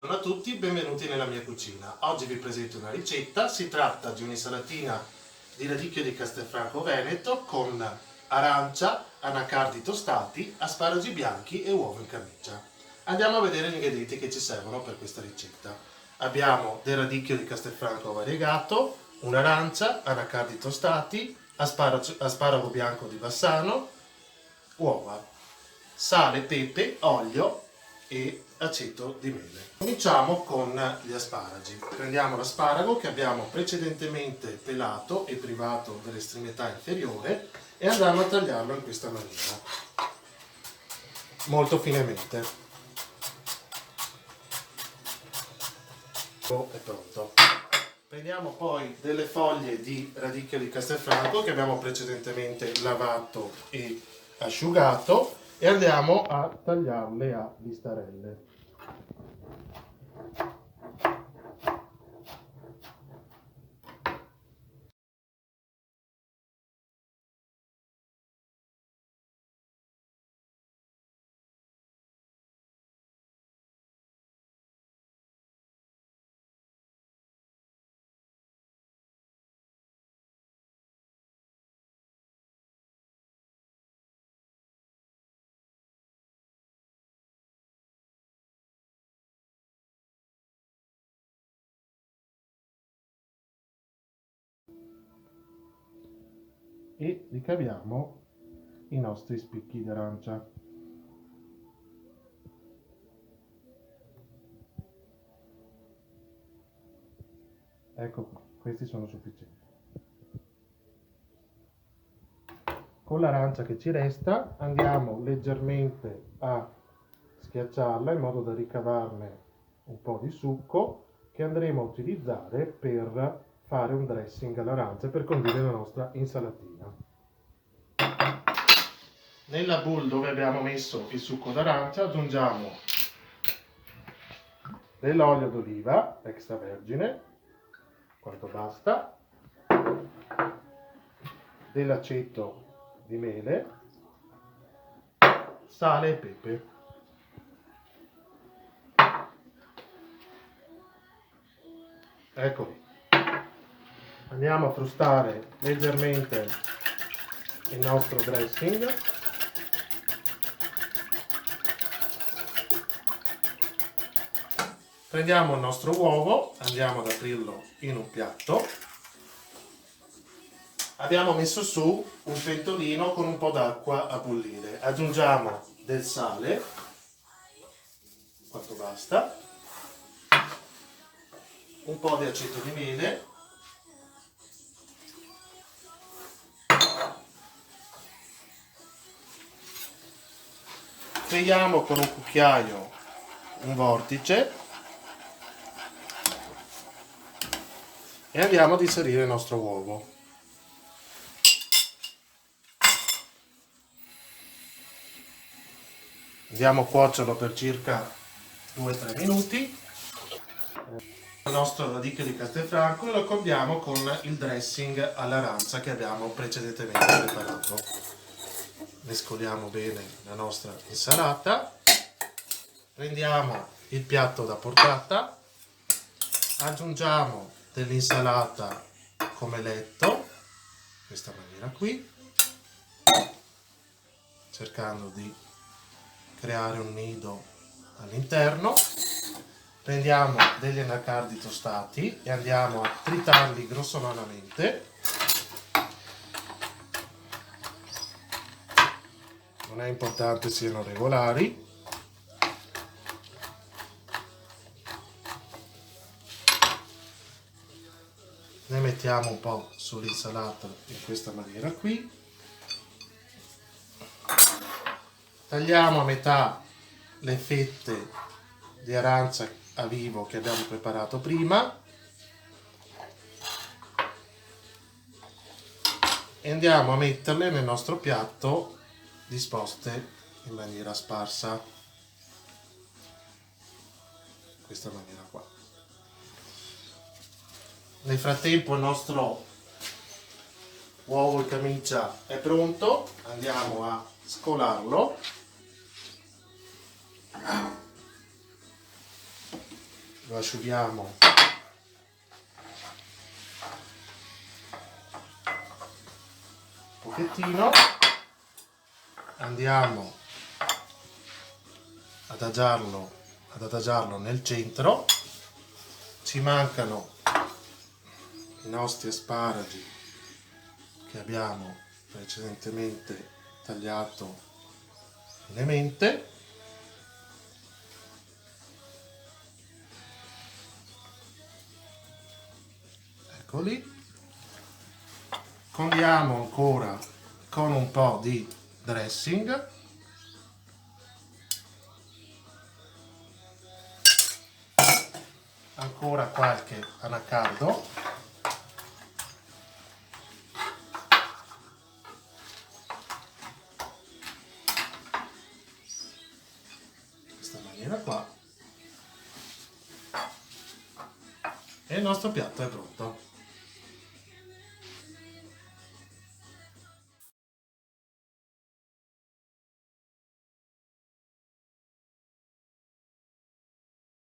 Buongiorno a tutti, benvenuti nella mia cucina. Oggi vi presento una ricetta, si tratta di un'insalatina di radicchio di Castelfranco Veneto con arancia, anacardi tostati, asparagi bianchi e uovo in camicia. Andiamo a vedere gli ingredienti che ci servono per questa ricetta. Abbiamo del radicchio di Castelfranco variegato, un'arancia, anacardi tostati, asparago bianco di Bassano, uova, sale, pepe, olio e aceto di mele. Cominciamo con gli asparagi. Prendiamo l'asparago che abbiamo precedentemente pelato e privato dell'estremità inferiore e andiamo a tagliarlo in questa maniera, molto finemente. È pronto. Prendiamo poi delle foglie di radicchio di Castelfranco che abbiamo precedentemente lavato e asciugato e andiamo a tagliarle a listarelle. E ricaviamo i nostri spicchi di arancia. Ecco qua, questi sono sufficienti. Con l'arancia che ci resta andiamo leggermente a schiacciarla in modo da ricavarne un po' di succo che andremo a utilizzare per fare un dressing all'arancia per condire la nostra insalatina. Nella bowl dove abbiamo messo il succo d'arancia aggiungiamo dell'olio d'oliva extravergine, quanto basta, dell'aceto di mele, sale e pepe. Eccoli. Andiamo a frustare leggermente il nostro dressing. Prendiamo il nostro uovo, andiamo ad aprirlo in un piatto. Abbiamo messo su un pentolino con un po' d'acqua a bollire. Aggiungiamo del sale, quanto basta, un po' di aceto di mele, tagliamo con un cucchiaio un vortice e andiamo ad inserire il nostro uovo. Andiamo a cuocerlo per circa 2-3 minuti. Il nostro radicchio di Castelfranco lo condiamo con il dressing all'arancia che abbiamo precedentemente preparato. Mescoliamo bene la nostra insalata, prendiamo il piatto da portata, aggiungiamo dell'insalata come letto, in questa maniera qui, cercando di creare un nido all'interno. Prendiamo degli anacardi tostati e andiamo a tritarli grossolanamente. Non è importante siano regolari. Ne mettiamo un po' sull'insalata in questa maniera qui. Tagliamo a metà le fette di arancia a vivo che abbiamo preparato prima e andiamo a metterle nel nostro piatto disposte in maniera sparsa, in questa maniera qua. Nel frattempo il nostro uovo in camicia è pronto, andiamo a scolarlo. lo asciughiamo un pochettino, andiamo ad adagiarlo nel centro. Ci mancano i nostri asparagi che abbiamo precedentemente tagliato finemente. Eccoli. Condiamo ancora con un po' di dressing. Ancora qualche anacardo. In questa maniera qua. E il nostro piatto è pronto.